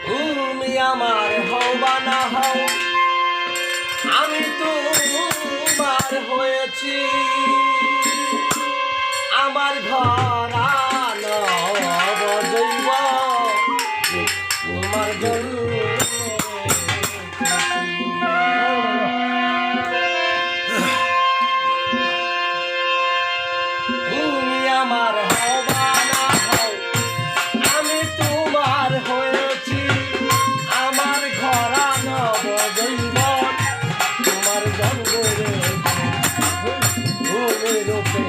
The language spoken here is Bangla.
তুমি আমার হও বা না হও, আমি তোমার হয়েছি। আমার ঘর বজৈব তোমার জন্য। তুমি আমার হও বা না হও, আমি তোমার হয়েছি। আমার ঘর বজৈব তোমার জন্ম রূপে